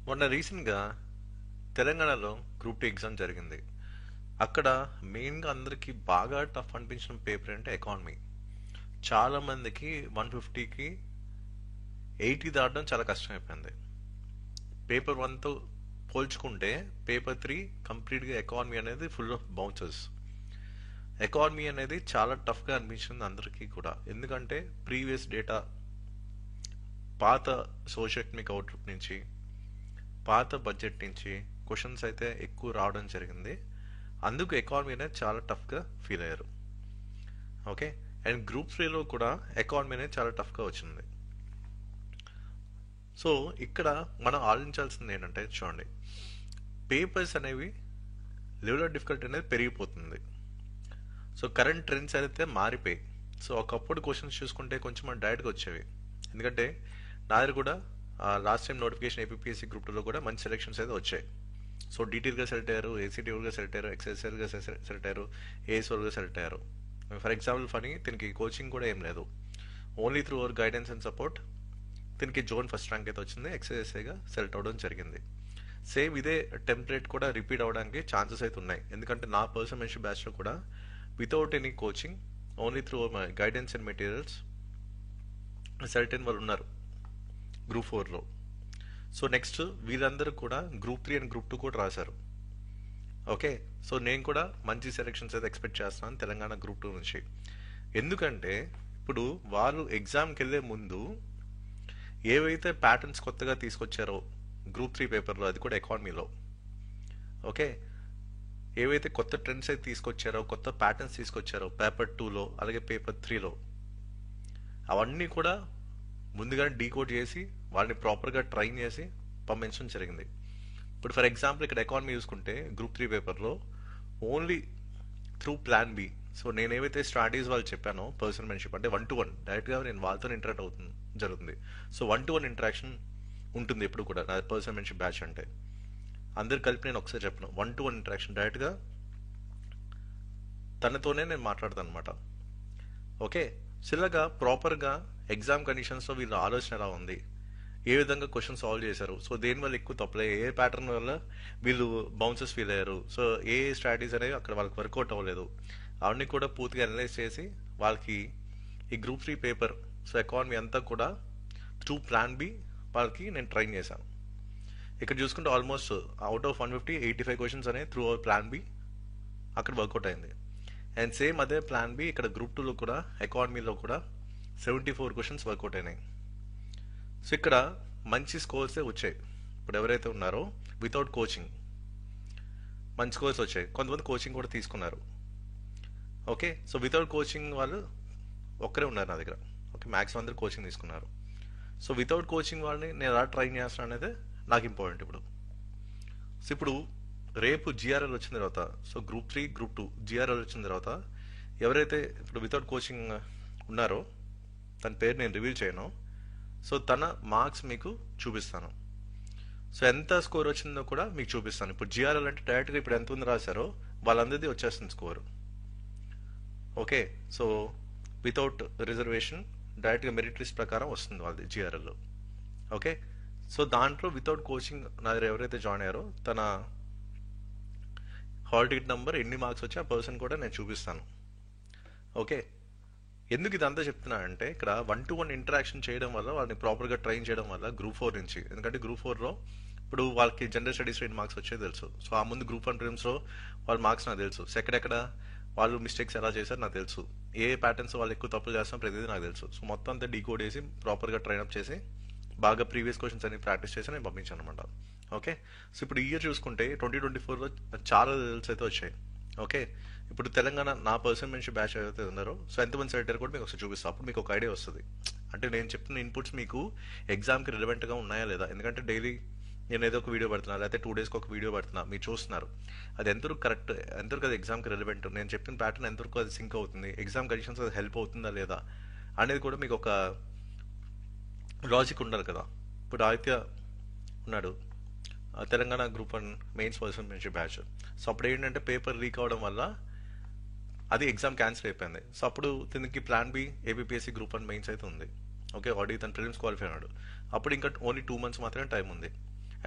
మొన్న రీసెంట్గా తెలంగాణలో గ్రూప్ 2 ఎగ్జామ్ జరిగింది. అక్కడ మెయిన్గా అందరికీ బాగా టఫ్ అనిపించిన పేపర్ అంటే ఎకానమీ. చాలా మందికి 150కి 80 దాటడం చాలా కష్టమైపోయింది. పేపర్ 1తో పోల్చుకుంటే పేపర్ 3 కంప్లీట్గా ఎకానమీ అనేది ఫుల్ ఆఫ్ బౌన్సర్స్. ఎకానమీ అనేది చాలా టఫ్గా అనిపించింది అందరికీ కూడా. ఎందుకంటే ప్రీవియస్ డేటా, పాత సోషియోఎకనామిక్ అవుట్లుక్ నుంచి, పాత బడ్జెట్ నుంచి క్వశ్చన్స్ అయితే ఎక్కువ రావడం జరిగింది. అందుకు ఎకానమీ అనేది చాలా టఫ్గా ఫీల్ అయ్యారు. ఓకే, అండ్ గ్రూప్ 3లో కూడా ఎకానమీ అనేది చాలా టఫ్గా వచ్చింది. సో ఇక్కడ మనం ఆలోచించాల్సింది ఏంటంటే, చూడండి, పేపర్స్ అనేవి లెవెల్ ఆఫ్ డిఫికల్టీ అనేది పెరిగిపోతుంది. సో కరెంట్ ట్రెండ్స్ అయితే మారిపోయి, సో ఒకప్పుడు క్వశ్చన్స్ చూసుకుంటే కొంచెం డైరెక్ట్గా వచ్చేవి. ఎందుకంటే నా దగ్గర కూడా last time notification APSC group 2లో కూడా మంచి సెలెక్షన్స్ అయితే వచ్చాయి. సో డీటెయిల్గా సెలెక్ట్ అయ్యారు, ఏసీటీగా సెలెక్ట్ అయ్యారు, ఎక్స్ఎస్ఎల్గా సెలెక్ట్ అయ్యారు, ఏఎస్ఓల్గా సెలెక్ట్ అయ్యారు. ఫర్ ఎగ్జాంపుల్ ఫనీ దీనికి కోచింగ్ కూడా ఏం లేదు, only through our guidance and support దీనికి జోన్ ఫస్ట్ ర్యాంక్ అయితే వచ్చింది, ఎక్స్ఎస్ఏగా సెలెక్ట్ అవ్వడం జరిగింది. సేమ్ ఇదే టెంప్లెట్ కూడా రిపీట్ అవ్వడానికి ఛాన్సెస్ అయితే ఉన్నాయి. ఎందుకంటే నా పర్సనల్ మెంటర్షిప్ బ్యాచ్లో కూడా without any coaching, only through my guidance and materials select అయిన వాళ్ళు ఉన్నారు గ్రూప్ 4లో. సో నెక్స్ట్ వీళ్ళందరూ కూడా గ్రూప్ 3 అండ్ గ్రూప్ 2 కూడా రాశారు. ఓకే, సో నేను కూడా మంచి సెలెక్షన్స్ అయితే ఎక్స్పెక్ట్ చేస్తున్నాను తెలంగాణ గ్రూప్ 2 నుంచి. ఎందుకంటే ఇప్పుడు వాళ్ళు ఎగ్జామ్కి వెళ్ళే ముందు ఏవైతే ప్యాటర్న్స్ కొత్తగా తీసుకొచ్చారో గ్రూప్ 3 పేపర్లో, అది కూడా ఎకానమీలో, ఓకే, ఏవైతే కొత్త ట్రెండ్స్ అయితే తీసుకొచ్చారో, కొత్త ప్యాటర్న్స్ తీసుకొచ్చారో పేపర్ 2లో అలాగే పేపర్ 3లో, అవన్నీ కూడా ముందుగానే డీకోడ్ చేసి వాళ్ళని ప్రాపర్గా ట్రైన్ చేసి పంపించడం జరిగింది. ఇప్పుడు ఫర్ ఎగ్జాంపుల్ ఇక్కడ ఎకానమీ చూసుకుంటే గ్రూప్ 3 పేపర్లో only through plan B. So నేను ఏవైతే స్ట్రాటజీస్ వాళ్ళు చెప్పానో పర్సనల్ మెంటర్షిప్ అంటే 1-to-1 డైరెక్ట్గా నేను వాళ్ళతో ఇంటరాక్ట్ అవుతుంది జరుగుతుంది. సో 1-to-1 ఇంటరాక్షన్ ఉంటుంది ఎప్పుడు కూడా నా పర్సనల్ మెంటర్షిప్ బ్యాచ్ అంటే. అందరు కలిపి నేను ఒకసారి చెప్పను, 1-to-1 ఇంటరాక్షన్, డైరెక్ట్గా తనతోనే నేను మాట్లాడతాను అనమాట. ఓకే, చిల్లగా ప్రాపర్గా ఎగ్జామ్ కండిషన్స్లో వీళ్ళ ఆలోచన ఎలా ఉంది, ఏ విధంగా క్వశ్చన్ సాల్వ్ చేశారు, సో దేనివల్ల ఎక్కువ తప్పలేదు, ఏ ప్యాటర్న్ వల్ల వీళ్ళు బౌన్సెస్ ఫీల్ అయ్యారు, సో ఏ స్ట్రాటజీస్ అనేవి అక్కడ వాళ్ళకి వర్కౌట్ అవ్వలేదు, అవన్నీ కూడా పూర్తిగా అనలైజ్ చేసి వాళ్ళకి ఈ గ్రూప్ 3 పేపర్, సో ఎకానమీ అంతా కూడా త్రూ ప్లాన్ బి వాళ్ళకి నేను ట్రైన్ చేశాను. ఇక్కడ చూసుకుంటే ఆల్మోస్ట్ అవుట్ ఆఫ్ 150 85 క్వశ్చన్స్ అనేవి త్రూ అవర్ ప్లాన్ బి అక్కడ వర్కౌట్ అయింది. అండ్ సేమ్ అదే ప్లాన్ బి ఇక్కడ గ్రూప్ 2లో కూడా ఎకానమీలో కూడా 74 క్వశ్చన్స్ వర్కౌట్ అయినాయి. సో ఇక్కడ మంచి స్కోర్సే వచ్చాయి. ఇప్పుడు ఎవరైతే ఉన్నారో వితౌట్ కోచింగ్ మంచి స్కోర్స్ వచ్చాయి. కొంతమంది కోచింగ్ కూడా తీసుకున్నారు. ఓకే, సో వితౌట్ కోచింగ్ వాళ్ళు ఒక్కరే ఉన్నారు నా దగ్గర. ఓకే, మ్యాక్సిమం అందరూ కోచింగ్ తీసుకున్నారు. సో వితౌట్ కోచింగ్ వాళ్ళని నేను ఎలా ట్రైన్ చేస్తాను అనేది నాకు ఇంపార్టెంట్ ఇప్పుడు. సో ఇప్పుడు రేపు జిఆర్ఎల్ వచ్చిన తర్వాత, సో గ్రూప్ 3 గ్రూప్ 2 జిఆర్ఎల్ వచ్చిన తర్వాత ఎవరైతే ఇప్పుడు వితౌట్ కోచింగ్ ఉన్నారో తన పేరు నేను రివీల్ చేయను, సో తన మార్క్స్ మీకు చూపిస్తాను. సో ఎంత స్కోర్ వచ్చిందో కూడా మీకు చూపిస్తాను. ఇప్పుడు జిఆర్ఎల్ అంటే డైరెక్ట్గా ఇప్పుడు ఎంత ఉంది రాశారో వాళ్ళందరిది వచ్చేస్తుంది score. Okay, so without reservation డైరెక్ట్గా మెరిట్ లిస్ట్ ప్రకారం వస్తుంది వాళ్ళది జిఆర్ఎల్లో. ఓకే, సో దాంట్లో వితౌట్ కోచింగ్ నా దగ్గర ఎవరైతే జాయిన్ అయ్యారో తన హాల్ టికెట్ నెంబర్, ఎన్ని మార్క్స్ వచ్చి ఆ పర్సన్ కూడా నేను చూపిస్తాను. ఓకే, ఎందుకు ఇదంతా చెప్తున్నా అంటే ఇక్కడ 1-to-1 ఇంటరాక్షన్ చేయడం వల్ల వాళ్ళని ప్రాపర్గా ట్రైన్ చేయడం వల్ల గ్రూప్ 4 నుంచి, ఎందుకంటే గ్రూప్ 4లో ఇప్పుడు వాళ్ళకి జనరల్ స్టడీస్ 2 మార్క్స్ వచ్చే తెలుసు. సో ఆ ముందు గ్రూప్ 1 ప్రిలిమ్స్లో వాళ్ళ మార్క్స్ నాకు తెలుసు. సో ఎక్కడెక్కడ వాళ్ళు మిస్టేక్స్ ఎలా చేశారు నాకు తెలుసు, ఏ ప్యాటర్న్స్ వాళ్ళు ఎక్కువ తప్పులు చేస్తాం ప్రతిదీ నాకు తెలుసు. సో మొత్తం అంతా డీకోడ్ చేసి ప్రాపర్గా ట్రైన్అప్ చేసి బాగా ప్రీవియస్ క్వశ్చన్స్ అన్ని ప్రాక్టీస్ చేసి నేను పంపించాను అనమాట. ఓకే, సో ఇప్పుడు ఈ ఇయర్ చూసుకుంటే 2024లో చాలా రిజల్ట్స్ అయితే వచ్చాయి. ఓకే, ఇప్పుడు తెలంగాణ నా పర్సనల్ మెంటర్షిప్ బ్యాచ్ ఏదైతే ఉన్నారో, సో ఎంతమంది సెలెక్ట్ అయ్యారు కూడా మీకు ఒకసారి చూపిస్తాను. అప్పుడు మీకు ఒక ఐడియా వస్తుంది అంటే నేను చెప్తున్న ఇన్పుట్స్ మీకు ఎగ్జామ్కి రిలవెంట్గా ఉన్నాయా లేదా. ఎందుకంటే డైలీ నేను ఏదో ఒక వీడియో పెడుతున్నా, లేకపోతే 2 డేస్కి ఒక వీడియో పెడుతున్నా, మీరు చూస్తున్నారు అది ఎంతవరకు కరెక్ట్, ఎంతవరకు అది ఎగ్జామ్కి రిలవెంట్, నేను చెప్పిన ప్యాటర్న్ ఎంతవరకు అది సింక్ అవుతుంది, ఎగ్జామ్ కండిషన్స్ అది హెల్ప్ అవుతుందా లేదా అనేది కూడా మీకు ఒక లాజిక్ ఉండాలి కదా. ఇప్పుడు ఆదిత్య ఉన్నాడు, Telangana group 1 mains personal mentorship batch. So అప్పుడు ఏంటంటే పేపర్ లీక్ అవడం వల్ల అది ఎగ్జామ్ క్యాన్సిల్ అయిపోయింది. సో అప్పుడు దీనికి plan B APSC group 1 mains అయితే ఉంది. ఓకే, ఆల్రెడీ తన ప్రిలిమ్స్ క్వాలిఫై అయ్యాడు. అప్పుడు ఇంకా ఓన్లీ 2 months మాత్రమే టైం ఉంది.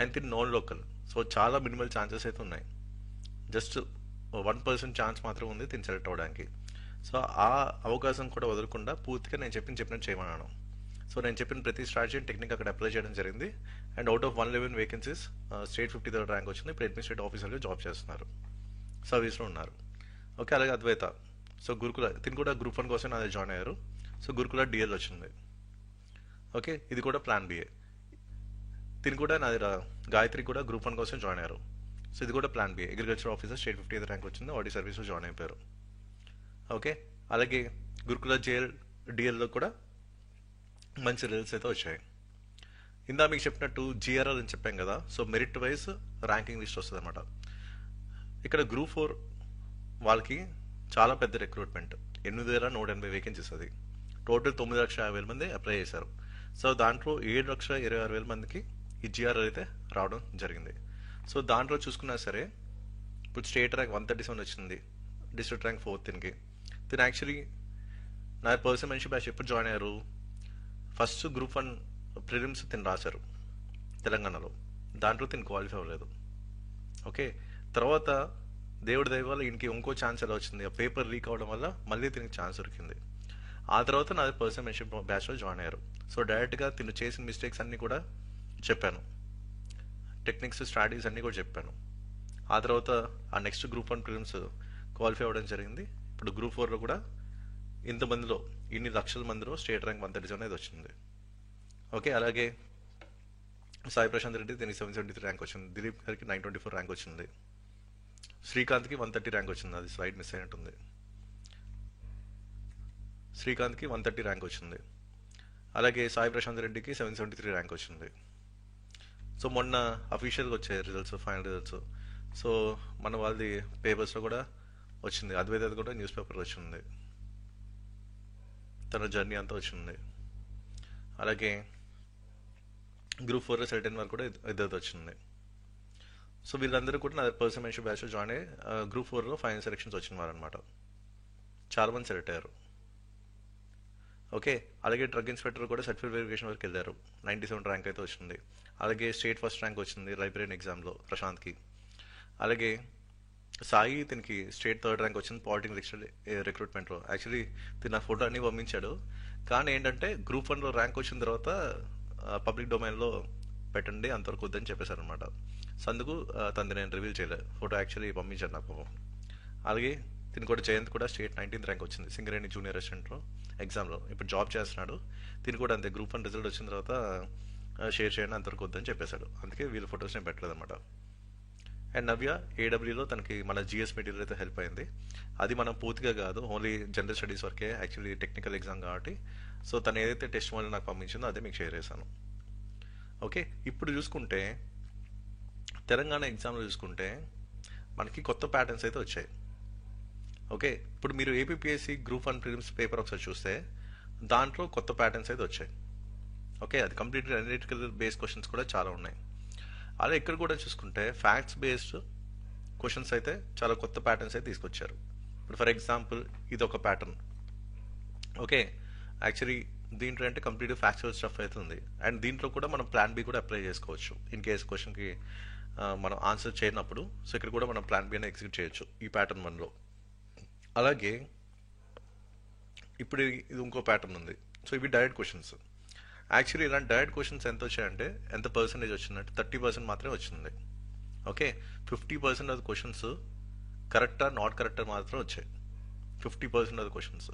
అండ్ తిని నాన్ లోకల్. సో చాలా మినిమల్ ఛాన్సెస్ అయితే ఉన్నాయి. జస్ట్ 1% ఛాన్స్ మాత్రం ఉంది తిని సెలెక్ట్ అవ్వడానికి. సో ఆ అవకాశం కూడా వదలకుండా పూర్తిగా నేను చెప్పినట్టు చేయమన్నాను. సో నేను చెప్పిన ప్రతి స్ట్రాటజీ టెక్నిక్ అక్కడ అప్లై చేయడం జరిగింది. And out of 111 vacancies state 53rd rank వచ్చింది. ఇప్పుడు అడ్మినిస్ట్రేటివ్ ఆఫీసర్గా జాబ్ చేస్తున్నారు, సర్వీస్లో ఉన్నారు. ఓకే, అలాగే అద్వైత. సో గురుకుల తిని కూడా గ్రూప్ 1 కోసం నాది జాయిన్ అయ్యారు. సో గురుకుల డిఎల్ వచ్చింది. ఓకే, ఇది కూడా ప్లాన్ బిఏ. తిని కూడా నాది గాయత్రి కూడా గ్రూప్ 1 కోసం జాయిన్ అయ్యారు. సో ఇది కూడా ప్లాన్ బిఏ. Agriculture officer state 50th rank వచ్చింది, ఆడి సర్వీస్లో జాయిన్ అయిపోయారు. ఓకే, అలాగే గురుకుల జేఎల్ డిఎల్లో కూడా మంచి రిజల్ట్స్ అయితే వచ్చాయి. ఇందా మీకు చెప్పినట్టు జిఆర్ఆర్ అని చెప్పాం కదా. So merit wise ranking list వస్తుంది అనమాట. ఇక్కడ గ్రూప్ 4 వాళ్ళకి చాలా పెద్ద రిక్రూట్మెంట్, 8,180 వేకెన్సీస్. అది టోటల్ 9,50,000 మంది అప్లై చేశారు. సో దాంట్లో 7,26,000 మందికి ఈ జిఆర్ఆర్ అయితే రావడం జరిగింది. సో దాంట్లో చూసుకున్నా సరే ఇప్పుడు స్టేట్ ర్యాంక్ 137 వచ్చింది, డిస్ట్రిక్ట్ ర్యాంక్ 4th తిని. తిని యాక్చువల్లీ నా పర్సన్ మెన్షన్ బ్యాచ్ ఎప్పుడు జాయిన్ అయ్యారు, ఫస్ట్ గ్రూప్ 1 ప్రిలిమ్స్ తిని రాశారు తెలంగాణలో, దాంట్లో తిని క్వాలిఫై అవ్వలేదు. ఓకే, తర్వాత దేవుడి దయ వల్ల ఇంటికి ఇంకో ఛాన్స్ ఎలా వచ్చింది, ఆ పేపర్ లీక్ అవడం వల్ల మళ్ళీ తినికి ఛాన్స్ దొరికింది. ఆ తర్వాత నాది పర్సన్ మెన్షన్ బ్యాచ్లో జాయిన్ అయ్యారు. సో డైరెక్ట్గా తిను చేసిన మిస్టేక్స్ అన్నీ కూడా చెప్పాను, టెక్నిక్స్ స్ట్రాటజీస్ అన్నీ కూడా చెప్పాను. ఆ తర్వాత ఆ నెక్స్ట్ గ్రూప్ 1 ప్రిలిమ్స్ క్వాలిఫై అవ్వడం జరిగింది. ఇప్పుడు గ్రూప్ 4లో కూడా ఇంతమందిలో ఇన్ని లక్షల మందిలో స్టేట్ ర్యాంక్ 137 అనేది వచ్చింది. ఓకే, అలాగే సాయి ప్రశాంత్ రెడ్డి దీనికి 773 ర్యాంక్ వచ్చింది, దిలీప్ గారికి 924 ర్యాంక్ వచ్చింది, శ్రీకాంత్కి 130 ర్యాంక్ వచ్చింది. అది స్లైడ్ మిస్ అయినట్టుంది. శ్రీకాంత్కి 130 ర్యాంక్ వచ్చింది. అలాగే సాయి ప్రశాంత్ రెడ్డికి 773 ర్యాంక్ వచ్చింది. సో మొన్న అఫీషియల్గా వచ్చాయి రిజల్ట్స్, ఫైనల్ రిజల్ట్స్. సో మన వాళ్ళది పేపర్స్లో కూడా వచ్చింది, అద్వైత కూడా న్యూస్ పేపర్ వచ్చింది, తన జర్నీ అంతా వచ్చింది. అలాగే గ్రూప్ 4 సెలెక్ట్ అయిన వారు కూడా ఇద్దరిది వచ్చింది. సో వీళ్ళందరూ కూడా నా పర్సన్ మెన్షన్ బ్యాచ్లో జాయిన్ అయ్యి గ్రూప్ 4లో ఫైనల్ సెలెక్షన్స్ వచ్చిన వారు అనమాట. చాలామంది సెలెక్ట్ అయ్యారు. ఓకే, అలాగే డ్రగ్ ఇన్స్పెక్టర్ కూడా సర్టిఫికేట్ వెరిఫికేషన్ వరకు వెళ్ళారు, 97 ర్యాంక్ అయితే వచ్చింది. అలాగే స్టేట్ ఫస్ట్ ర్యాంక్ వచ్చింది లైబ్రరీన్ ఎగ్జామ్లో ప్రశాంత్కి. అలాగే సాయి తినికి స్టేట్ 3rd ర్యాంక్ వచ్చింది పాలిటెక్నిక్ రిక్రూట్మెంట్లో. యాక్చువల్లీ తిన నా ఫోటో అన్నీ పంపించాడు, కానీ ఏంటంటే గ్రూప్ 1లో ర్యాంక్ వచ్చిన తర్వాత పబ్లిక్ డొమైన్లో పెట్టండి, అంతవరకు వద్దని చెప్పేశారు అనమాట. సో అందుకు తనది నేను రివీల్ చేయలేదు, ఫోటో యాక్చువల్లీ పంపించాను నాకు. అలాగే తిని కూడా జయంత్ కూడా స్టేట్ 19th ర్యాంక్ వచ్చింది సింగరేణి జూనియర్ అసిస్టెంట్లో ఎగ్జామ్లో, ఇప్పుడు జాబ్ చేస్తున్నాడు. తిని కూడా అంతే, గ్రూప్ 1 రిజల్ట్ వచ్చిన తర్వాత షేర్ చేయండి, అంతవరకు వద్దని చెప్పేశాడు. అందుకే వీళ్ళ ఫొటోస్ నేను పెట్టలేదు అనమాట. అండ్ నవ్య ఏడబ్ల్యూలో తనకి మన జిఎస్ మెటీరియల్ అయితే హెల్ప్ అయింది. అది మనం పూర్తిగా కాదు, ఓన్లీ జనరల్ స్టడీస్ వరకే, యాక్చువల్లీ టెక్నికల్ ఎగ్జామ్ కాబట్టి. సో తను ఏదైతే టెస్ట్ వల్ల నాకు పంపించిందో అదే మీకు షేర్ చేశాను. ఓకే, ఇప్పుడు చూసుకుంటే తెలంగాణ ఎగ్జామ్లో చూసుకుంటే మనకి కొత్త ప్యాటర్న్స్ అయితే వచ్చాయి. ఓకే, ఇప్పుడు మీరు ఏపీపీఎస్సీ గ్రూప్ 1 ప్రిలిమ్స్ పేపర్ ఒకసారి చూస్తే దాంట్లో కొత్త ప్యాటర్న్స్ అయితే వచ్చాయి. ఓకే, అది కంప్లీట్లీ అనలిటికల్ బేస్డ్ క్వశ్చన్స్ కూడా చాలా ఉన్నాయి. అలా ఇక్కడ కూడా చూసుకుంటే ఫ్యాక్ట్స్ బేస్డ్ క్వశ్చన్స్ అయితే చాలా కొత్త ప్యాటర్న్స్ అయితే తీసుకొచ్చారు. ఇప్పుడు ఫర్ ఎగ్జాంపుల్ ఇది ఒక ప్యాటర్న్. ఓకే, యాక్చువల్లీ దీంట్లో అంటే కంప్లీట్ ఫ్యాక్చువల్ స్టఫ్ అయితే ఉంది. అండ్ దీంట్లో కూడా మనం ప్లాన్ బి కూడా అప్లై చేసుకోవచ్చు ఇన్ కేస్ క్వశ్చన్కి మనం ఆన్సర్ చేయనప్పుడు. సో ఇక్కడ కూడా మనం ప్లాన్ బి అనేది ఎగ్జిక్యూట్ చేయొచ్చు ఈ ప్యాటర్న్ 1లో. అలాగే ఇప్పుడు ఇది ఇంకో ప్యాటర్న్ ఉంది. సో ఇవి డైరెక్ట్ క్వశ్చన్స్. యాక్చువల్లీ ఇలాంటి డైరెక్ట్ క్వశ్చన్స్ ఎంత వచ్చాయంటే ఎంత పర్సెంటేజ్ వచ్చిందంటే 30% మాత్రమే వచ్చింది. ఓకే, 50% ఆఫ్ క్వశ్చన్స్ కరెక్టా నాట్ కరెక్టా మాత్రం వచ్చాయి, 50% ఆఫ్ క్వశ్చన్స్.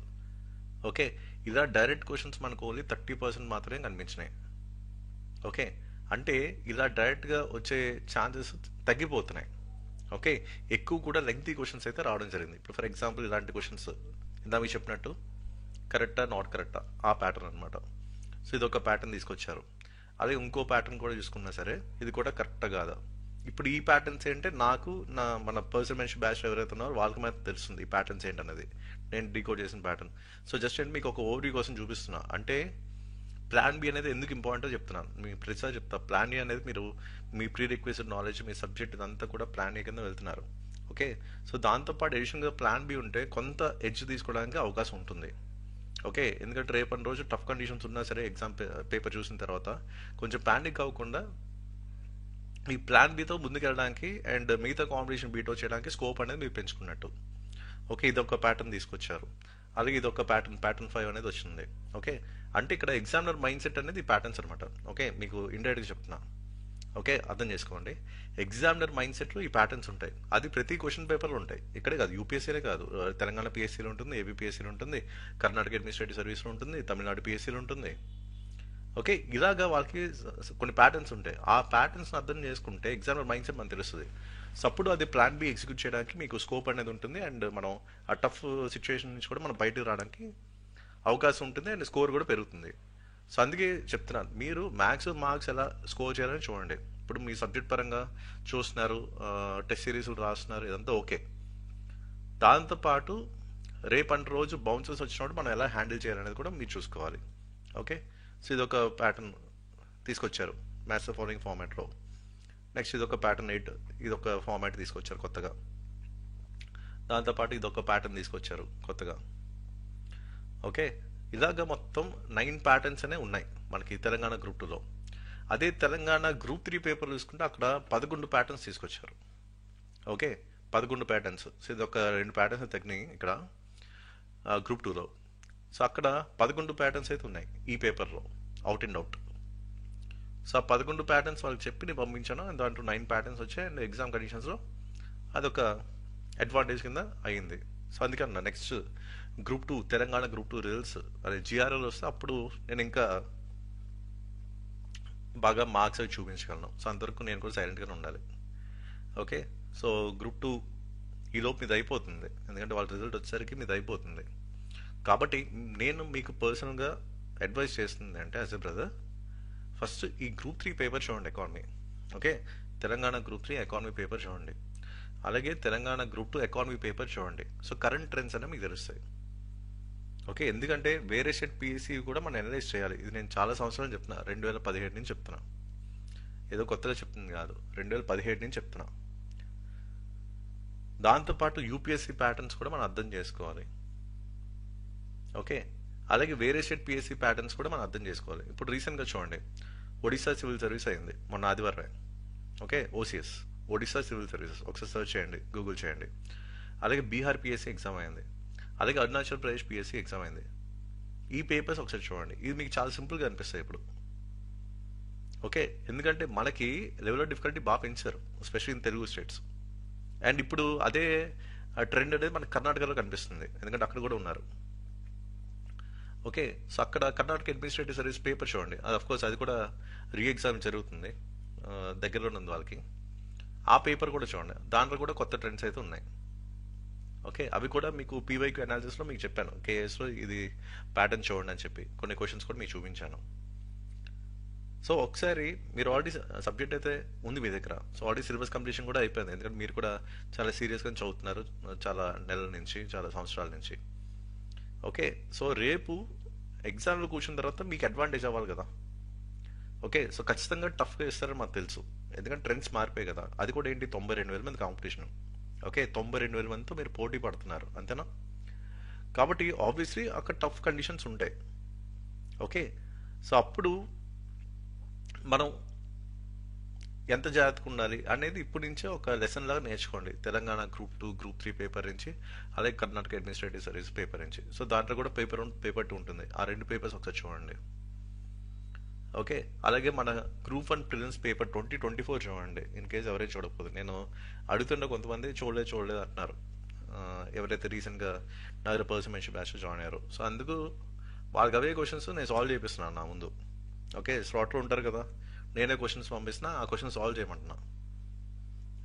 ఓకే, ఇలా డైరెక్ట్ క్వశ్చన్స్ మనకు ఓన్లీ 30% మాత్రమే కనిపించినాయి. ఓకే, అంటే ఇలా డైరెక్ట్గా వచ్చే ఛాన్సెస్ తగ్గిపోతున్నాయి. ఓకే, ఎక్కువ కూడా లెంగ్తీ క్వశ్చన్స్ అయితే రావడం జరిగింది. ఇప్పుడు ఫర్ ఎగ్జాంపుల్ ఇలాంటి క్వశ్చన్స్ ఇందా మీకు చెప్పినట్టు కరెక్టా నాట్ కరెక్టా ఆ ప్యాటర్న్ అనమాట. సో ఇది ఒక ప్యాటర్న్ తీసుకొచ్చారు. అదే ఇంకో ప్యాటర్న్ కూడా చూసుకున్నా సరే ఇది కూడా కరెక్టా కాదా. ఇప్పుడు ఈ ప్యాటర్న్స్ ఏంటంటే నాకు మన పర్సన్ మెన్షన్ బ్యాచ్ ఎవరైతే ఉన్నారో వాళ్ళకి మాత్రం తెలుస్తుంది ఈ ప్యాటర్న్స్ ఏంటన్నది, నేను డీకోడ్ చేసిన ప్యాటర్న్. సో జస్ట్ అంటే మీకు ఒక ఓవర్వ్యూ కోసం చూపిస్తున్నా, అంటే ప్లాన్ బి అనేది ఎందుకు ఇంపార్టెంటో చెప్తున్నాను. మీకు ప్రతిసారి చెప్తా, ప్లాన్ ఏ అనేది మీరు మీ ప్రీ రిక్వెస్టెడ్ నాలెడ్జ్ మీ సబ్జెక్ట్ ఇదంతా కూడా ప్లాన్ ఏ కింద వెళ్తున్నారు. ఓకే, సో దాంతోపాటు ఎడిషనల్గా ప్లాన్ బి ఉంటే కొంత ఎడ్జ్ తీసుకోవడానికి అవకాశం ఉంటుంది. ఓకే, ఎందుకంటే రేపటి రోజు టఫ్ కండిషన్స్ ఉన్నా సరే ఎగ్జామ్ పేపర్ చూసిన తర్వాత కొంచెం ప్యానిక్ అవ్వకుండా మీ ప్లాన్ బితో ముందుకెళ్ళడానికి అండ్ మిగతా కాంపిటీషన్ బీట్ చేయడానికి స్కోప్ అనేది మీరు పెంచుకున్నట్టు. ఓకే, ఇది ఒక ప్యాటర్న్ తీసుకొచ్చారు. అలాగే ఇది ఒక ప్యాటర్న్ 5 అనేది వచ్చింది. ఓకే, అంటే ఇక్కడ ఎగ్జామినర్ మైండ్ సెట్ అనేది ప్యాటర్న్స్ అనమాట. ఓకే, మీకు ఇండైరెక్ట్గా చెప్తున్నా. ఓకే, అర్థం చేసుకోండి. ఎగ్జామినర్ మైండ్ సెట్లో ఈ ప్యాటర్న్స్ ఉంటాయి. అది ప్రతి క్వశ్చన్ పేపర్లో ఉంటాయి. ఇక్కడే కాదు, యూపీఎస్సీనే కాదు, తెలంగాణ పిఎస్సీలో ఉంటుంది, ఏపీ పిఎస్సీలో ఉంటుంది, కర్ణాటక అడ్మినిస్ట్రేటివ్ సర్వీస్లో ఉంటుంది, తమిళనాడు పిఎస్సీలో ఉంటుంది. ఓకే, ఇలాగా వాళ్ళకి కొన్ని ప్యాటర్న్స్ ఉంటాయి. ఆ ప్యాటర్న్స్ అర్థం చేసుకుంటే ఎగ్జామినర్ మైండ్ సెట్ మనకు తెలుస్తుంది. సో అప్పుడు అది ప్లాన్ బి ఎగ్జిక్యూట్ చేయడానికి మీకు స్కోప్ అనేది ఉంటుంది. అండ్ మనం ఆ టఫ్ సిచ్యువేషన్ నుంచి కూడా మనం బయటకు రావడానికి అవకాశం ఉంటుంది. అండ్ స్కోర్ కూడా పెరుగుతుంది. సో అందుకే చెప్తున్నాను, మీరు మ్యాథ్స్ మార్క్స్ ఎలా స్కోర్ చేయాలని చూడండి. ఇప్పుడు మీ సబ్జెక్ట్ పరంగా చూస్తున్నారు, టెస్ట్ సిరీస్లు రాస్తున్నారు, ఇదంతా ఓకే. దాంతోపాటు రేపటి రోజు బౌన్సర్స్ వచ్చినప్పుడు మనం ఎలా హ్యాండిల్ చేయాలనేది కూడా మీరు చూసుకోవాలి. ఓకే, సో ఇది ఒక ప్యాటర్న్ తీసుకొచ్చారు మ్యాథ్స్ ఫాలోయింగ్ ఫార్మాట్లో. నెక్స్ట్ ఇది ఒక ప్యాటర్న్ 8, ఇది ఒక ఫార్మాట్ తీసుకొచ్చారు కొత్తగా. దాంతోపాటు ఇది ఒక ప్యాటర్న్ తీసుకొచ్చారు కొత్తగా. ఓకే, ఇలాగ మొత్తం 9 ప్యాటర్న్స్ అనే ఉన్నాయి మనకి తెలంగాణ గ్రూప్ 2లో. అదే తెలంగాణ గ్రూప్ 3 పేపర్ చూసుకుంటే అక్కడ 11 ప్యాటర్న్స్ తీసుకొచ్చారు. Okay, 11 patterns. సో ఇది ఒక 2 ప్యాటర్న్స్ తగ్గినాయి ఇక్కడ గ్రూప్ 2లో. సో అక్కడ 11 ప్యాటర్న్స్ అయితే ఉన్నాయి ఈ పేపర్లో, అవుట్ అండ్ అవుట్. సో ఆ 11 ప్యాటర్న్స్ వాళ్ళకి చెప్పి నేను పంపించాను. అండ్ దాంట్లో 9 ప్యాటర్న్స్ వచ్చాయి. అండ్ ఎగ్జామ్ కండిషన్స్లో అదొక అడ్వాంటేజ్ కింద అయ్యింది. సో అందుకన్నా next group 2 Telangana group 2 results అదే జిఆర్ఎల్ వస్తే అప్పుడు నేను ఇంకా బాగా మార్క్స్ అవి చూపించగలను. సో అంతవరకు నేను కూడా సైలెంట్గానే ఉండాలి. ఓకే, సో గ్రూప్ 2 ఈలోపు మీది అయిపోతుంది, ఎందుకంటే వాళ్ళ రిజల్ట్ వచ్చేసరికి మీది అయిపోతుంది. కాబట్టి నేను మీకు పర్సనల్గా అడ్వైస్ చేస్తుంది అంటే యాజ్ ఎ బ్రదర్, ఫస్ట్ ఈ గ్రూప్ 3 పేపర్ చూడండి, economy. Okay, Telangana group 3 economy paper చూడండి. అలాగే తెలంగాణ గ్రూప్ 2 ఎకానమీ పేపర్ చూడండి. సో కరెంట్ ట్రెండ్స్ అనేవి మీకు తెలుస్తాయి. ఓకే, ఎందుకంటే వేరే స్టేట్ పిఎస్సీ కూడా మనం అనలైజ్ చేయాలి. ఇది నేను చాలా సంవత్సరాలు చెప్తున్నా, 2017 నుంచి చెప్తున్నా, ఏదో కొత్తగా చెప్తుంది కాదు, 2017 నుంచి చెప్తున్నా. దాంతోపాటు యూపీఎస్సీ ప్యాటర్న్స్ కూడా మనం అర్థం చేసుకోవాలి. ఓకే, అలాగే వేరే స్టేట్ పిఎస్సీ ప్యాటర్న్స్ కూడా మనం అర్థం చేసుకోవాలి. ఇప్పుడు రీసెంట్గా చూడండి, ఒడిశా సివిల్ సర్వీస్ అయింది మొన్న ఆదివారం. ఓకే, ఓసీఎస్ ఒడిశా సివిల్ సర్వీసెస్ ఒకసారి సర్చ్ చేయండి, గూగుల్ చేయండి. అలాగే బీహార్ పిఎస్సీ ఎగ్జామ్ అయింది. అలాగే అరుణాచల్ ప్రదేశ్ పిఎస్సీ ఎగ్జామ్ అయింది. ఈ పేపర్స్ ఒకసారి చూడండి, ఇది మీకు చాలా సింపుల్గా అనిపిస్తాయి ఇప్పుడు. ఓకే, ఎందుకంటే మనకి లెవెల్ ఆఫ్ డిఫికల్టీ బాగా పెంచారు, especially in Telugu states. And ఇప్పుడు అదే ట్రెండ్ అనేది మనకి కర్ణాటకలో కనిపిస్తుంది, ఎందుకంటే అక్కడ కూడా ఉన్నారు. ఓకే, సో అక్కడ కర్ణాటక అడ్మినిస్ట్రేటివ్ సర్వీస్ పేపర్ చూడండి, అది అఫ్కోర్స్ అది కూడా రీ ఎగ్జామ్ జరుగుతుంది, దగ్గరలోనే ఉంది వాళ్ళకి. ఆ పేపర్ కూడా చూడండి, దాంట్లో కూడా కొత్త ట్రెండ్స్ అయితే ఉన్నాయి. ఓకే, అవి కూడా మీకు పీవైక్యూ అనాలిసిస్లో మీకు చెప్పాను, కేఎస్లో ఇది ప్యాటర్న్ చూడండి అని చెప్పి కొన్ని క్వశ్చన్స్ కూడా మీకు చూపించాను. సో ఒకసారి మీరు ఆల్రెడీ సబ్జెక్ట్ అయితే ఉంది మీ దగ్గర, సో ఆల్రెడీ సిలబస్ కంప్లీషన్ కూడా అయిపోయింది, ఎందుకంటే మీరు కూడా చాలా సీరియస్గా చదువుతున్నారు చాలా నెలల నుంచి, చాలా సంవత్సరాల నుంచి. ఓకే, సో రేపు ఎగ్జామ్లో కూర్చున్న తర్వాత మీకు అడ్వాంటేజ్ అవ్వాలి కదా. ఓకే, సో ఖచ్చితంగా టఫ్గా ఇస్తారని మాకు తెలుసు, ఎందుకంటే ట్రెండ్స్ మారిపోయాయి కదా. అది కూడా ఏంటి, 92,000 మంది కాంపిటీషన్. ఓకే, 92,000 మందితో మీరు పోటీ పడుతున్నారు, అంతేనా? కాబట్టి ఆబ్వియస్లీ అక్కడ టఫ్ కండిషన్స్ ఉంటాయి. ఓకే, సో అప్పుడు మనం ఎంత జాగ్రత్తగా ఉండాలి అనేది ఇప్పటి నుంచే ఒక లెసన్ లాగా నేర్చుకోండి, తెలంగాణ గ్రూప్ 2 గ్రూప్ 3 పేపర్ నుంచి, అలాగే కర్ణాటక అడ్మినిస్ట్రేటివ్ సర్వీస్ పేపర్ నుంచి. సో దాంట్లో కూడా పేపర్ 2 ఉంటుంది, ఆ 2 పేపర్స్ ఒకసారి చూడండి. ఓకే, అలాగే మన గ్రూప్ 1 ప్రిలిమ్స్ పేపర్ 2024 చూడండి, ఇన్ కేసు ఎవరైనా చూడకపోతే. నేను అడుగుతున్న కొంతమంది చూడలేదు అంటున్నారు, ఎవరైతే రీసెంట్గా నగర పర్సన్ బ్యాచ్ జాయిన్ అయ్యారు. సో అందుకు వాళ్ళకి అవే క్వశ్చన్స్ నేను సాల్వ్ చేపిస్తున్నాను నా ముందు. ఓకే, స్లాట్లో ఉంటారు కదా, నేనే క్వశ్చన్స్ పంపిస్తున్నా, ఆ క్వశ్చన్ సాల్వ్ చేయమంటున్నా.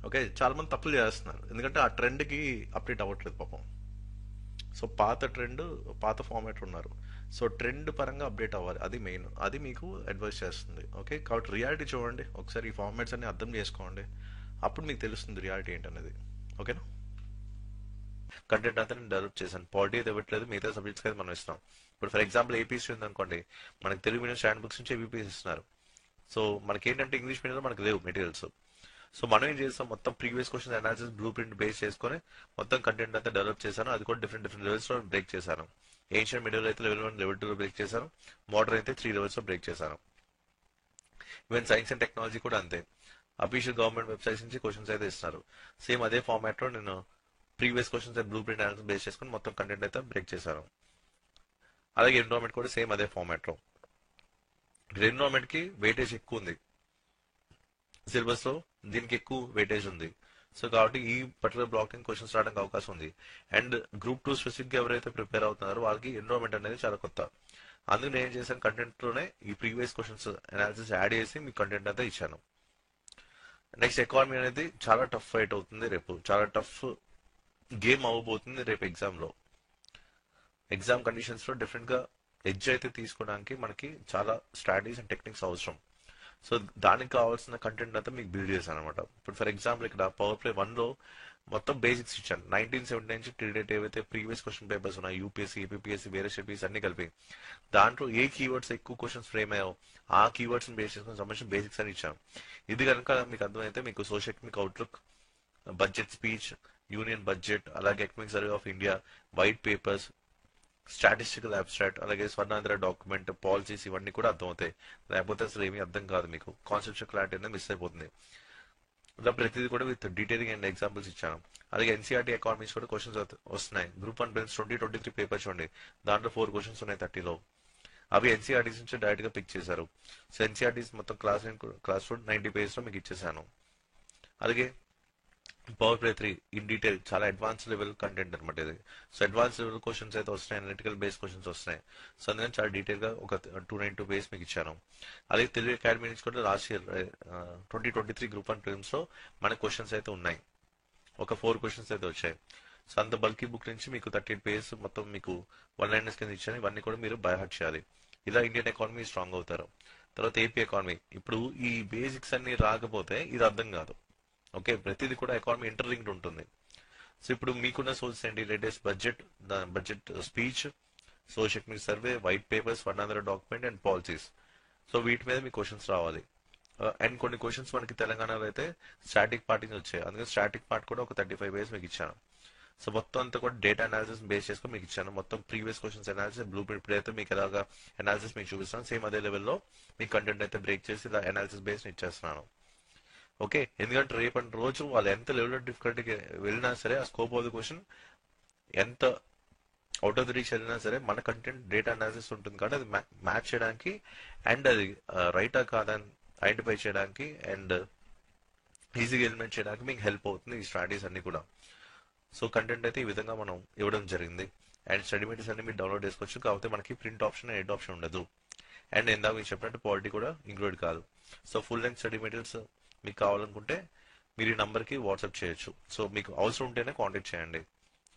ఓకే, చాలామంది తప్పులు చేస్తున్నారు, ఎందుకంటే ఆ ట్రెండ్కి అప్డేట్ అవ్వట్లేదు పాపం. సో పాత ట్రెండ్, పాత ఫార్మాట్ ఉన్నారు. సో ట్రెండ్ పరంగా అప్డేట్ అవ్వాలి, అది మెయిన్, అది మీకు అడ్వైస్ చేస్తుంది. ఓకే, కాబట్టి రియాలిటీ చూడండి ఒకసారి, ఈ ఫార్మాట్స్ అన్ని అర్థం చేసుకోండి, అప్పుడు మీకు తెలుస్తుంది రియాలిటీ ఏంటనేది. ఓకేనా? కంటెంట్ అంతా నేను డెవలప్ చేశాను, పాలిటీ అయితే ఇవ్వట్లేదు, మిగతా సబ్జెక్ట్స్ అయితే మనం ఇస్తాం. ఇప్పుడు ఫర్ ఎగ్జాంపుల్ ఏపీసీ ఉంది అనుకోండి, మనకి తెలుగు మీడియం స్టాండ్ బుక్స్ నుంచి ఏపీసీ ఇస్తున్నారు. సో మనకి ఏంటంటే ఇంగ్లీష్ మీడియంలో మనకు లేవు మెటీరియల్స్. సో మనం ఏం చేస్తాం, మొత్తం previous question analysis blue print base చేసుకొని మొత్తం కంటెంట్ అంతా డెవలప్ చేశాను. అది కూడా డిఫరెంట్ లెవెల్స్ లో బ్రేక్ చేశాను. ఏన్షియన్ మిడిల్ అయితే లెవెల్ 1 లెవెల్ 2 లో బ్రేక్ చేశాను, మోడర్న్ అయితే 3 లెవెల్స్ లో బ్రేక్ చేశాను. ఈవెన్ సైన్స్ అండ్ టెక్నాలజీ కూడా అంతే, అఫీషియల్ గవర్నమెంట్ వెబ్సైట్స్ నుంచి క్వశ్చన్స్ అయితే ఇస్తున్నారు. సేమ్ అదే ఫార్మాట్ లో నేను previous questions blue print analysis base చేసుకుని మొత్తం కంటెంట్ అయితే బ్రేక్ చేశాను. అలాగే ఎన్విరాన్మెంట్ కూడా సేమ్ అదే ఫార్మాట్ లో. ఎన్విరాన్మెంట్ కి వెయిటేజ్ ఎక్కువ ఉంది సిలబస్ లో, దీనికి ఎక్కువ వెయిటేజ్ ఉంది. సో కాబట్టి ఈ పర్టికులర్ బ్లాక్ క్వశ్చన్స్ రావడానికి అవకాశం ఉంది. అండ్ గ్రూప్ 2 స్పెసిఫిక్ గా ఎవరైతే ప్రిపేర్ అవుతున్నారో వాళ్ళకి ఎన్విరాన్మెంట్ అనేది చాలా కొత్త. అందుకు నేను ఏం చేశాను, కంటెంట్ లోనే ఈ ప్రీవియస్ క్వశ్చన్స్ అనాలిసిస్ యాడ్ చేసి మీకు కంటెంట్ అయితే ఇచ్చాను. నెక్స్ట్ ఎకానమీ అనేది చాలా టఫ్ ఫైట్ అవుతుంది రేపు, చాలా టఫ్ గేమ్ అవ్వబోతుంది రేపు ఎగ్జామ్ లో. ఎగ్జామ్ కండిషన్స్ లో డిఫరెంట్ గా ఎడ్జ్ అయితే తీసుకోవడానికి మనకి చాలా స్ట్రాటజీస్ అండ్ టెక్నిక్స్ అవసరం. సో దానికి కావాల్సిన కంటెంట్ అంతా మీకు బిల్డ్ చేశాను అనమాట. ఇప్పుడు ఫర్ ఎగ్జాంపుల్ ఇక్కడ పవర్ ప్లే 1 లో మొత్తం బేసిక్స్ ఇచ్చాను. 1979 నుంచి టిల్ డేట్ ఏవైతే ప్రీవియస్ క్వశ్చన్ పేపర్స్ ఉన్నాయి, యూపీఎస్సీ, ఏపీఎస్సీ, వేరే షెడ్యూల్స్ అన్ని కలిపి దాంట్లో ఏ కీవర్డ్స్ ఎక్కువ క్వశ్చన్స్ ఫ్రేమ్ అయ్యాయో ఆ కీవర్డ్స్ బేస్ చేసుకుని సంబంధించిన బేసిక్స్ అని ఇచ్చాను. ఇది కనుక మీకు అర్థమైతే మీకు social economic outlook, budget speech, union budget, అలాగే economic survey of India, white papers, statistical abstract, అలాగే స్వర్ణాంధ్ర డాక్యుమెంట్, పాలసీస్ ఇవన్నీ కూడా అర్థమవుతాయి. లేకపోతే అసలు ఏమీ అర్థం కాదు, మీకు కాన్సెప్చువల్ క్లారిటీ అనేది మిస్ అయిపోతుంది. ఇలా ప్రతిదీ కూడా విత్ డీటెయిలింగ్ అండ్ ఎగ్జాంపుల్స్ ఇచ్చాను. అలాగే ఎన్సీఆర్టీ ఎకానమీస్ కూడా క్వశ్చన్స్ వస్తున్నాయి. గ్రూప్ 1 ప్రిలిమ్స్ 2023 పేపర్ చూడండి, దాంట్లో 4 క్వశ్చన్స్ ఉన్నాయి 30లో. అవి ఎన్సీఆర్టీస్ నుంచి డైరెక్ట్ గా పిక్ చేశారు. సో ఎన్సీఆర్టీస్ మొత్తం క్లాస్ 90 పేజెస్ లో మీకు ఇచ్చేసాను. అలాగే పవర్ ప్లే 3 ఇన్ డీటెయిల్ చాలా అడ్వాన్స్ లెవెల్ కంటెంట్ అనమాట ఇది. సో అడ్వాన్స్ లెవెల్ క్వశ్చన్స్ అయితే వస్తున్నాయి, అనలిటికల్ బేస్ క్వశ్చన్స్ వస్తున్నాయి. సో అందుకని చాలా డీటెయిల్ గా ఒక 292 పేజ్ మీకు ఇచ్చాను. అలాగే తెలుగు అకాడమీ నుంచి కూడా లాస్ట్ ఇయర్ 2023 గ్రూప్ 1 ప్రిలిమ్స్ లో మన క్వశ్చన్స్ అయితే ఉన్నాయి. ఒక 4 క్వశ్చన్స్ అయితే వచ్చాయి. సో అంత బల్కీ బుక్ నుంచి మీకు 38 పేజెస్ మొత్తం మీకు 1 లైనర్స్ కింద ఇచ్చాను. ఇవన్నీ కూడా మీరు బై హార్ట్ చేయాలి. ఇలా ఇండియన్ ఎకానమీ స్ట్రాంగ్ అవుతారు. తర్వాత ఏపీ ఎకానమీ, ఇప్పుడు ఈ బేసిక్స్ అన్ని రాకపోతే ఇది అర్థం కాదు. ఓకే, ప్రతిదీ కూడా ఎకానమీ ఇంటర్లింక్డ్ ఉంటుంది. సో ఇప్పుడు మీకున్న సోర్సెస్ ఏంటి, latest budget speech, social economic survey, white papers, Swarnandhra document and policies. So వీటి మీద మీ క్వశ్చన్స్ రావాలి. అండ్ కొన్ని క్వశ్చన్స్ మనకి తెలంగాణలో అయితే స్టాటిక్ పార్ట్ నుంచి వచ్చాయి. అందుకని స్టాటిక్ పార్ట్ కూడా ఒక 35 పేజ్ మీకు ఇచ్చాను. సో మొత్తం అంతా కూడా డేటా అనాలిసిస్ బేస్ చేసుకొని మీకు ఇచ్చాను. మొత్తం previous questions analysis blue print ఇప్పుడైతే మీకు ఎలాగా అనాలిసిస్ మీకు చూపిస్తాను, సేమ్ అదే లెవెల్లో మీ కంటెంట్ అయితే బ్రేక్ చేసి ఇలా అనాలిసిస్ బేస్ ఇచ్చేస్తున్నాను. ఓకే, ఎందుకంటే రేపటి రోజు వాళ్ళు ఎంత లెవెల్ ఆఫ్ డిఫికల్టీకి వెళ్ళినా సరే, ఆ స్కోప్ ఆఫ్ ది క్వశ్చన్ ఎంత అవుట్ ఆఫ్ ది రీచ్ వెళ్ళినా సరే, మన కంటెంట్ డేటా అనాలిసిస్ ఉంటుంది కాబట్టి అది మ్యాచ్ చేయడానికి అండ్ అది రైటా కాదని ఐడెంటిఫై చేయడానికి అండ్ ఈజీగా ఎలిమెంట్ చేయడానికి మీకు హెల్ప్ అవుతుంది ఈ స్ట్రాటజీస్ అన్ని కూడా. సో కంటెంట్ అయితే ఈ విధంగా మనం ఇవ్వడం జరిగింది. అండ్ స్టడీ మెటీరియల్స్ అన్ని మీరు డౌన్లోడ్ చేసుకోవచ్చు. కాకపోతే మనకి ప్రింట్ ఆప్షన్, ఎడ్ ఆప్షన్ ఉండదు. అండ్ ఇందాక మీకు చెప్పినట్టు పాలిటీ కూడా ఇంక్లూడ్ కాదు. So full length study materials మీకు కావాలనుకుంటే మీరు ఈ నంబర్కి వాట్సాప్ చేయొచ్చు. సో మీకు అవసరం ఉంటేనే కాంటాక్ట్ చేయండి.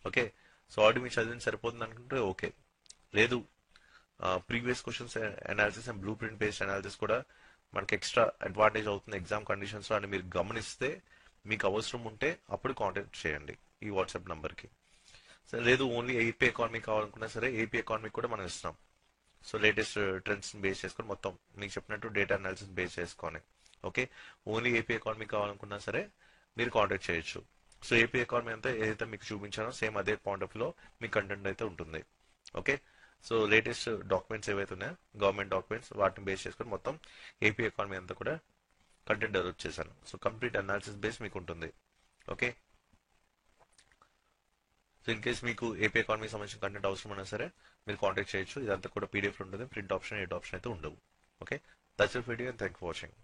ఓకే, సో ఆల్రెడీ మీరు చదివింది సరిపోతుంది అనుకుంటే ఓకే, లేదు previous questions analysis and blue print based analysis కూడా మనకి ఎక్స్ట్రా అడ్వాంటేజ్ అవుతుంది ఎగ్జామ్ కండిషన్స్ లో అని మీరు గమనిస్తే, మీకు అవసరం ఉంటే అప్పుడు కాంటాక్ట్ చేయండి ఈ వాట్సాప్ నంబర్కి. సో లేదు ఓన్లీ ఏపీ ఎకానమీ కావాలనుకున్నా సరే, ఏపీ ఎకానమీ కూడా మనం ఇస్తున్నాం. సో లేటెస్ట్ ట్రెండ్స్ బేస్ చేసుకొని మొత్తం మీకు చెప్పినట్టు డేటా అనాలిసిస్ బేస్ చేసుకొని. ఓకే, ఓన్లీ ఏపీ ఎకానమీ కావాలనుకున్నా సరే మీరు కాంటాక్ట్ చేయొచ్చు. సో ఏపీ ఎకానమీ అంతా ఏదైతే మీకు చూపించానో సేమ్ అదే పాయింట్ ఆఫ్ లో మీ కంటెంట్ అయితే ఉంటుంది. ఓకే, సో లేటెస్ట్ డాక్యుమెంట్స్ ఏవైతే ఉన్నాయో గవర్నమెంట్ డాక్యుమెంట్స్ వాటిని బేస్ చేసుకొని మొత్తం ఏపీ ఎకానమీ అంతా కూడా కంటెంట్ డెవలప్ చేశాను. సో కంప్లీట్ అనాలిసిస్ బేస్ మీకు ఉంటుంది. ఓకే, సో ఇన్ కేస్ మీకు ఏపీ ఎకానమీ సంబంధించిన కంటెంట్ అవసరమైనా సరే మీరు కాంటాక్ట్ చేయొచ్చు. ఇదంతా కూడా పీడిఎఫ్ ఉంటుంది, ప్రింట్ ఆప్షన్, ఎడ్ ఆప్షన్ అయితే ఉండవు. Okay, that's it video and thank for watching.